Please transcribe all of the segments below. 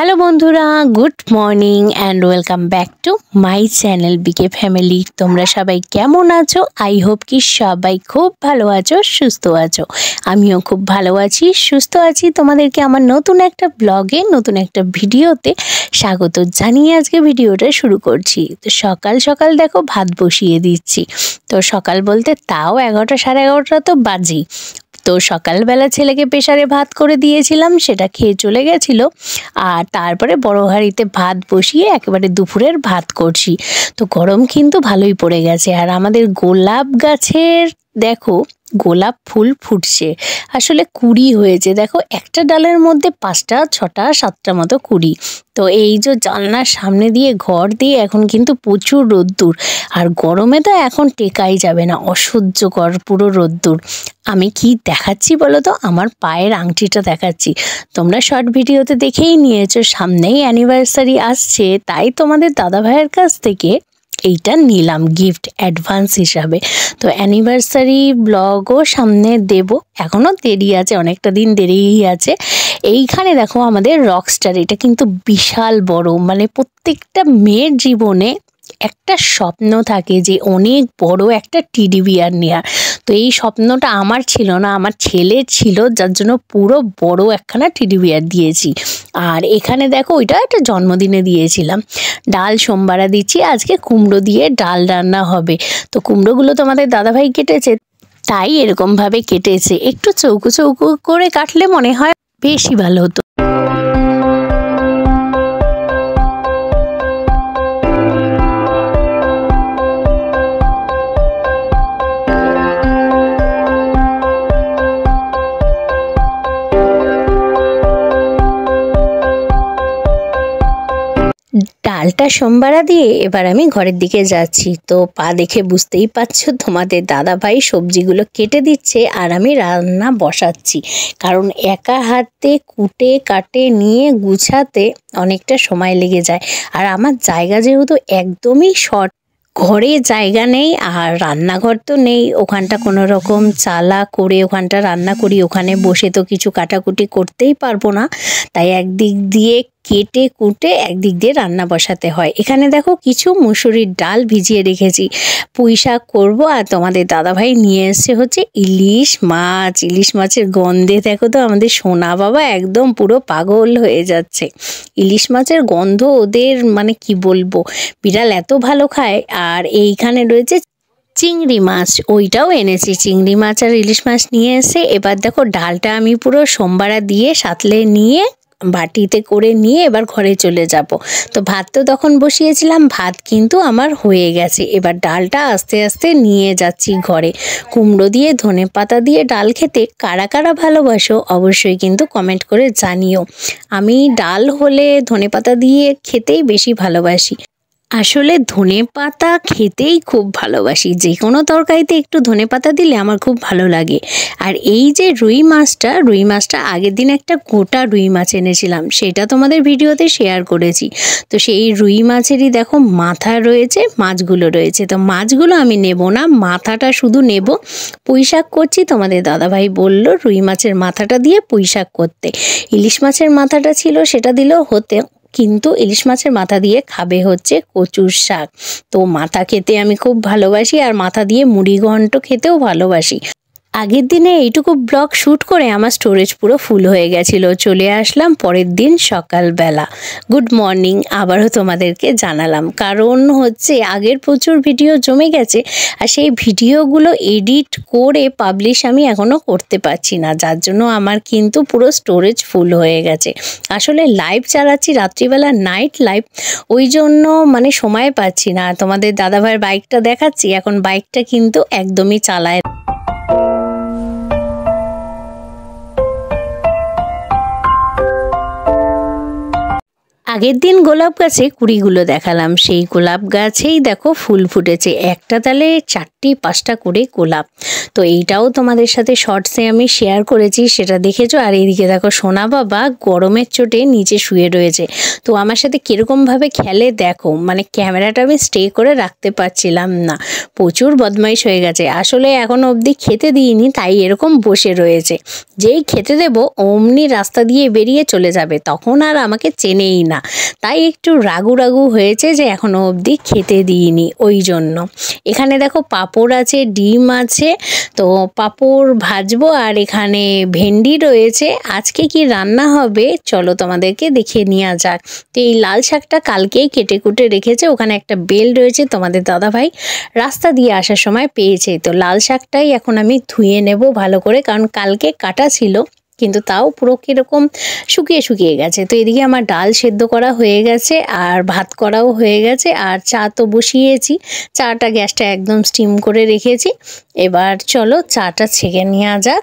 Hello বন্ধুরা, good morning and welcome back to my channel bike family. তোমরা সবাই কেমন আছো? আই হোপ কি সবাই খুব ভালো আছো, সুস্থ আছো। আমিও খুব ভালো আছি, সুস্থ আছি। তোমাদেরকে আমার নতুন একটা ব্লগে, নতুন একটা ভিডিওতে স্বাগত জানিয়ে আজকে ভিডিওটা শুরু করছি। তো সকাল সকাল দেখো ভাত বসিয়ে দিচ্ছি। তো সকাল বলতে তাও 11টা সাড়ে 11টা তো বাজেই। তো সকালবেলা ছেলেকে প্রেসারে ভাত করে দিয়েছিলাম, সেটা খেয়ে চলে গেছিলো। আর তারপরে বড় হাঁড়িতে ভাত বসিয়ে একেবারে দুপুরের ভাত করছি। তো গরম কিন্তু ভালোই পড়ে গেছে। আর আমাদের গোলাপ গাছের দেখো গোলাপ ফুল ফুটছে, আসলে কুড়ি হয়েছে। দেখো একটা ডালের মধ্যে 5টা 6টা 7টা মতো কুড়ি। তো এই যে জানলার সামনে দিয়ে ঘর দিয়ে এখন কিন্তু প্রচুর রোদ্দুর, আর গরমে তো এখন টেকাই যাবে না, অসহ্যকর পুরো রোদ্দুর। আমি কি দেখাচ্ছি বলো তো? আমার পায়ের আংটিটা দেখাচ্ছি। তোমরা শর্ট ভিডিওতে দেখেই নিয়েছো, সামনেই অ্যানিভার্সারি আসছে, তাই তোমাদের দাদা ভাইয়ের কাছ থেকে এইটা নিলাম গিফট অ্যাডভান্স হিসাবে। তো অ্যানিভার্সারি ব্লগও সামনে দেব, এখনও দেরি আছে, অনেকটা দিন দেরিই আছে। এইখানে দেখো আমাদের রকস্টার, এটা কিন্তু বিশাল বড়, মানে প্রত্যেকটা মেয়ের জীবনে একটা স্বপ্ন থাকে যে অনেক বড় একটা টেডি বিয়ার নেওয়ার। তো এই স্বপ্নটা আমার ছিল না, আমার ছেলের ছিল, যার জন্য পুরো বড় একখানা টেডি বিয়ার দিয়েছি। আর এখানে দেখো ওইটা একটা জন্মদিনে দিয়েছিলাম। ডাল সোমবারা দিচ্ছি, আজকে কুমড়ো দিয়ে ডাল রান্না হবে। তো কুমড়োগুলো তোমাদের দাদাভাই কেটেছে, তাই এরকমভাবে কেটেছে। একটু চৌকো চৌকো করে কাটলে মনে হয় বেশি ভালো হতো। ডালটা সোমবারা দিয়ে এবার আমি ঘরের দিকে যাচ্ছি। তো পা দেখে বুঝতেই পারছো, তোমাদের দাদা ভাই সবজিগুলো কেটে দিচ্ছে আর আমি রান্না বসাচ্ছি। কারণ একা হাতে কুটে কাটে নিয়ে গুছাতে অনেকটা সময় লেগে যায়। আর আমার জায়গা যেহেতু একদমই শর্ট, ঘরে জায়গা নেই, আর রান্নাঘর তো নেই, ওখানটা কোনো রকম চালা করে ওখানটা রান্না করি, ওখানে বসে তো কিছু কাটাকুটি করতেই পারবো না। তাই একদিক দিয়ে কেটে কুটে একদিক দিয়ে রান্না বসাতে হয়। এখানে দেখো কিছু মুসুরির ডাল ভিজিয়ে রেখেছি, পুঁই শাক করবো। আর তোমাদের দাদাভাই নিয়ে এসছে হচ্ছে ইলিশ মাছ। ইলিশ মাছের গন্ধে দেখো তো আমাদের সোনা বাবা একদম পুরো পাগল হয়ে যাচ্ছে। ইলিশ মাছের গন্ধ ওদের মানে কি বলবো, বিড়াল এত ভালো খায়। আর এইখানে রয়েছে চিংড়ি মাছ, ওইটাও এনেছি। চিংড়ি মাছ আর ইলিশ মাছ নিয়ে এসে এবার দেখো ডালটা আমি পুরো সোমবারা দিয়ে সাতলে নিয়ে বাটিতে করে নিয়ে এবার ঘরে চলে যাব। তো ভাত তো তখন বসিয়েছিলাম, ভাত কিন্তু আমার হয়ে গেছে। এবার ডালটা আস্তে আস্তে নিয়ে যাচ্ছি ঘরে। কুমড়ো দিয়ে ধনেপাতা দিয়ে ডাল খেতে কারা কারা ভালোবাসো অবশ্যই কিন্তু কমেন্ট করে জানিও। আমি ডাল হলে ধনেপাতা দিয়ে খেতেই বেশি ভালোবাসি। আসলে ধনেপাতা খেতেই খুব ভালোবাসি, যে কোনো তরকারিতে একটু ধনেপাতা দিলে আমার খুব ভালো লাগে। আর এই যে রুই মাছটা আগের দিন একটা গোটা রুই মাছ এনেছিলাম, সেটা তোমাদের ভিডিওতে শেয়ার করেছি। তো সেই রুই মাছেরই দেখো মাথা রয়েছে, মাছগুলো রয়েছে। তো মাছগুলো আমি নেব না, মাথাটা শুধু নেব। পুঁই শাক করছি, তোমাদের দাদাভাই বলল রুই মাছের মাথাটা দিয়ে পুঁই শাক করতে। ইলিশ মাছের মাথাটা ছিল, সেটা দিলেও হতে, কিন্তু ইলিশ মাছের মাথা দিয়ে খাবে হচ্ছে কচুর শাক। তো মাথা খেতে আমি খুব ভালোবাসি, আর মাথা দিয়ে মুড়ি ঘন্ট খেতেও ভালোবাসি। আগের দিনে এইটুকু ব্লগ শ্যুট করে আমার স্টোরেজ পুরো ফুল হয়ে গেছিলো। চলে আসলাম পরের দিন সকালবেলা। গুড মর্নিং আবারও তোমাদেরকে জানালাম, কারণ হচ্ছে আগের প্রচুর ভিডিও জমে গেছে, আর সেই ভিডিওগুলো এডিট করে পাবলিশ আমি এখনও করতে পারছি না, যার জন্য আমার কিন্তু পুরো স্টোরেজ ফুল হয়ে গেছে। আসলে লাইভ চালাচ্ছি রাত্রিবেলা, নাইট লাইভ, ওই জন্য মানে সময় পাচ্ছি না। তোমাদের দাদাভাইয়ের বাইকটা দেখাচ্ছি, এখন বাইকটা কিন্তু একদমই চালায়। আগের দিন গোলাপ গাছে কুড়িগুলো দেখালাম, সেই গোলাপ গাছেই দেখো ফুল ফুটেছে, একটা তালে 4-5টা করে গোলাপ। তো এইটাও তোমাদের সাথে শর্টসে আমি শেয়ার করেছি, সেটা দেখেছো। আর এইদিকে দেখো সোনা বাবা গরমের চোটে নিচে শুয়ে রয়েছে। তো আমার সাথে কীরকমভাবে খেলে দেখো, মানে ক্যামেরাটা আমি স্টে করে রাখতে পারছিলাম না, প্রচুর বদমাইশ হয়ে গেছে। আসলে এখনও অবধি খেতে দিইনি, তাই এরকম বসে রয়েছে। যেই খেতে দেবো অমনি রাস্তা দিয়ে বেরিয়ে চলে যাবে, তখন আর আমাকে চেনেই না। তাই একটু রাগু রাগু হয়েছে যে এখনো অবধি খেতে দিইনি, ওই জন্য। এখানে দেখো পাঁপড় আছে, ডিম আছে, তো পাঁপড় ভাজবো। আর এখানে ভেন্ডি রয়েছে। আজকে কি রান্না হবে চলো তোমাদেরকে দেখিয়ে নেওয়া যাক। তো এই লাল শাকটা কালকেই কেটে কুটে রেখেছে, ওখানে একটা বেল রয়েছে, তোমাদের দাদাভাই রাস্তা দিয়ে আসার সময় পেয়েছে। তো লাল শাকটাই এখন আমি ধুয়ে নেব ভালো করে, কারণ কালকে কাটা ছিল, কিন্তু তাও পুরো কীরকম শুকিয়ে শুকিয়ে গেছে। তো এদিকে আমার ডাল সেদ্ধ করা হয়ে গেছে, আর ভাত করাও হয়ে গেছে, আর চা তো বসিয়েছি। চাটা গ্যাসটা একদম স্টিম করে রেখেছি। এবার চলো চাটা ছেঁকে নেওয়া যাক।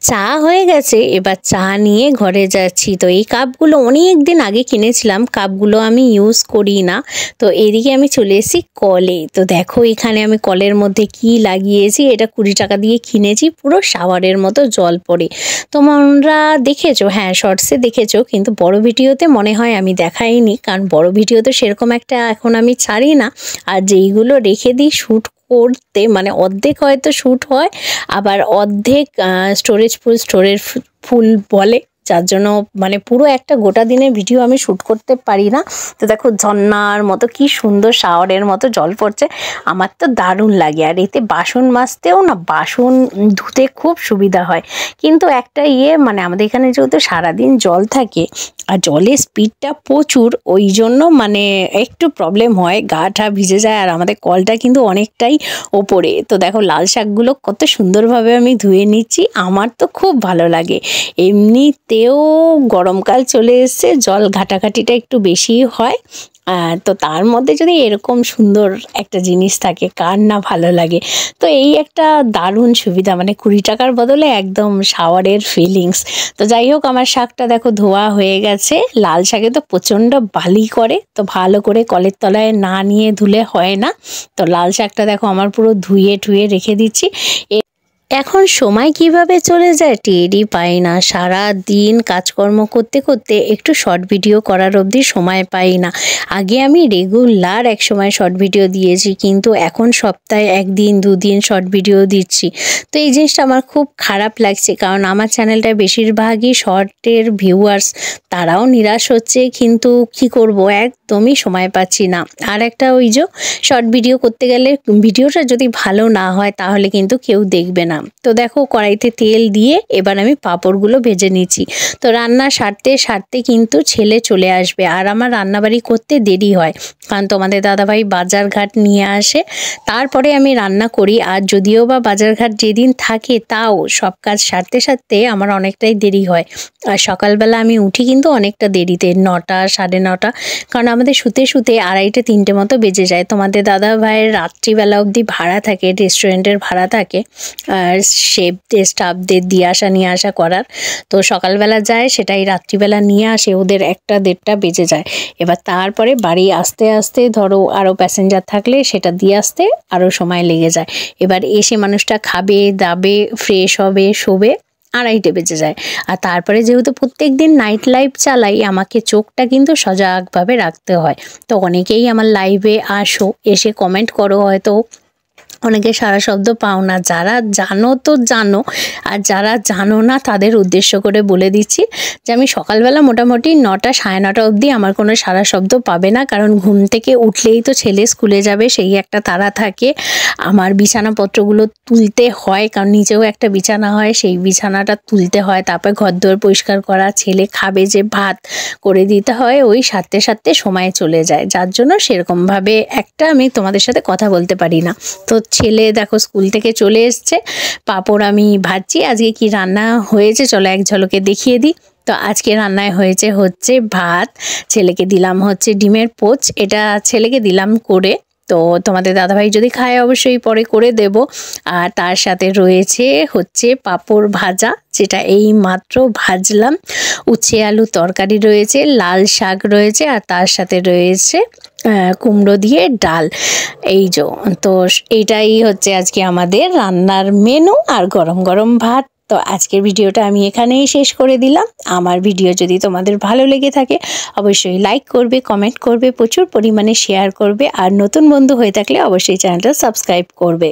চা হয়ে গেছে, এবার চা নিয়ে ঘরে যাচ্ছি। তো এই কাপগুলো অনেক দিন আগে কিনেছিলাম, কাপগুলো আমি ইউজ করি না। তো এদিকে আমি চলে এসেছি কলে। তো দেখো এখানে আমি কলের মধ্যে কি লাগিয়েছি, এটা 20 টাকা দিয়ে কিনেছি, পুরো শাওয়ারের মতো জল পড়ে। তোমরা দেখেছো, হ্যাঁ শর্টসে দেখেছো, কিন্তু বড় ভিডিওতে মনে হয় আমি দেখাইনি, কারণ বড় ভিডিও তো সেরকম একটা এখন আমি ছাড়ি না। আর যেইগুলো রেখে দিই শ্যুট করতে, মানে অর্ধেক হয়তো শ্যুট হয়, আবার অর্ধেক স্টোরেজ ফুল বলে, যার জন্য মানে পুরো একটা গোটা দিনের ভিডিও আমি শ্যুট করতে পারি না। তো দেখো ঝর্ণার মতো কি সুন্দর শাওয়ারের মতো জল পড়ছে, আমার তো দারুণ লাগে। আর এতে বাসন মাজতেও না, বাসন ধুতে খুব সুবিধা হয়। কিন্তু একটা মানে আমাদের এখানে যেহেতু সারাদিন জল থাকে আর জলের স্পিডটা প্রচুর, ওই জন্য মানে একটু প্রবলেম হয়, গাটা ভিজে যায়। আর আমাদের কলটা কিন্তু অনেকটাই ওপরে। তো দেখো লাল শাকগুলো কত সুন্দরভাবে আমি ধুয়ে নিচ্ছি, আমার তো খুব ভালো লাগে। এমনিতেও গরমকাল চলে এসছে, জল ঘাটাঘাটিটা একটু বেশি হয়, তো তার মধ্যে যদি এরকম সুন্দর একটা জিনিস থাকে, কার না ভালো লাগে। তো এই একটা দারুণ সুবিধা, মানে 20 টাকার বদলে একদম শাওয়ারের ফিলিংস। তো যাই হোক, আমার শাকটা দেখো ধোয়া হয়ে গেছে। লাল শাকে তো প্রচণ্ড বালি করে, তো ভালো করে কলের তলায় না নিয়ে ধুলে হয় না। তো লাল শাকটা দেখো আমার পুরো ধুয়ে ঠুয়ে রেখে দিচ্ছি। এখন সময় কিভাবে চলে যায় টেরই পাই না, সারা দিন কাজকর্ম করতে করতে একটু শর্ট ভিডিও করার অবধি সময় পাই না। আগে আমি রেগুলার এক সময় শর্ট ভিডিও দিয়েছি, কিন্তু এখন সপ্তাহে 1 দিন 2 দিন শর্ট ভিডিও দিচ্ছি। তো এই জিনিসটা আমার খুব খারাপ লাগছে, কারণ আমার চ্যানেলটা বেশিরভাগই শর্টের ভিউয়ার্স, তারাও নিরাশ হচ্ছে, কিন্তু কি করব, একদমই সময় পাচ্ছি না। আর একটা ওই যে শর্ট ভিডিও করতে গেলে ভিডিওটা যদি ভালো না হয় তাহলে কিন্তু কেউ দেখবে না। তো দেখো কড়াইতে তেল দিয়ে এবার আমি পাঁপড়গুলো ভেজে নিচ্ছি। তো রান্না সারতে সারতে কিন্তু ছেলে চলে আসবে, আর আমার রান্নাবাড়ি করতে দেরি হয়, কারণ তোমাদের দাদাভাই বাজারঘাট নিয়ে আসে, তারপরে আমি রান্না করি। আর যদিও বা বাজারঘাট যেদিন থাকে, তাও সব কাজ সারতে সারতে আমার অনেকটাই দেরি হয়। আর সকালবেলা আমি উঠি কিন্তু অনেকটা দেরিতে, 9টা 9:30, কারণ আমাদের শুতে শুতে 2:30 3টে মতো বেজে যায়। তোমাদের দাদা ভাইয়ের রাত্রিবেলা অবধি ভাড়া থাকে, রেস্টুরেন্টের ভাড়া থাকে, আর শেফদের স্টাফদের দিয়ে আসা নিয়ে আসা করার। তো সকালবেলা যায়, সেটাই রাত্রিবেলা নিয়ে আসে, ওদের 1টা 1:30 বেজে যায়। এবার তারপরে বাড়ি আসতে আসতে ধরো আরও প্যাসেঞ্জার থাকলে সেটা দিয়ে আসতে আরও সময় লেগে যায়। এবার এসে মানুষটা খাবে দাবে, ফ্রেশ হবে, শোবে, 2:30 বেজে যায়। আর তারপরে যেহেতু প্রত্যেক দিন নাইট লাইভ চালাই, আমাকে চোখটা কিন্তু সজাগভাবে রাখতে হয়। তো অনেকেই আমার লাইভে আসো, এসে কমেন্ট করো, হয়তো অনেকে সারা শব্দ পাও না, যারা জানো তো জানো, আর যারা জানো না তাদের উদ্দেশ্য করে বলে দিচ্ছি যে আমি সকালবেলা মোটামুটি 9টা 9:30 অবধি আমার কোনো সারা শব্দ পাবে না, কারণ ঘুম থেকে উঠলেই তো ছেলে স্কুলে যাবে, সেই একটা তাড়া থাকে। আমার বিছানাপত্রগুলো তুলতে হয়, কারণ নিচেও একটা বিছানা হয়, সেই বিছানাটা তুলতে হয়, তারপর ঘরদোর পরিষ্কার করা, ছেলে খাবে যে ভাত করে দিতে হয়, ওই সারতে সারতে সময় চলে যায়, যার জন্য সেরকমভাবে একটা আমি তোমাদের সাথে কথা বলতে পারি না। তো ছেলে দেখো স্কুল থেকে চলে এসছে, পাঁপড় আমি ভাজছি। আজকে কি রান্না হয়েছে চলো এক ঝলকে দেখিয়ে দিই। তো আজকে রান্নায় হচ্ছে ভাত, ছেলেকে দিলাম হচ্ছে ডিমের পোচ, এটা ছেলেকে দিলাম করে। তো তোমাদের দাদাভাই যদি খায় অবশ্যই পরে করে দেব। আর তার সাথে রয়েছে হচ্ছে পাঁপড় ভাজা, যেটা এই মাত্র ভাজলাম, উচ্ছে আলু তরকারি রয়েছে, লাল শাক রয়েছে, আর তার সাথে রয়েছে কুমড়ো দিয়ে ডাল। এই তো এইটাই হচ্ছে আজকে আমাদের রান্নার মেনু, আর গরম গরম ভাত। তো আজকের ভিডিওটা আমি এখানেই শেষ করে দিলাম। আমার ভিডিও যদি তোমাদের ভালো লেগে থাকে অবশ্যই লাইক করবে, কমেন্ট করবে, প্রচুর পরিমাণে শেয়ার করবে, আর নতুন বন্ধু হয়ে থাকলে অবশ্যই চ্যানেলটা সাবস্ক্রাইব করবে।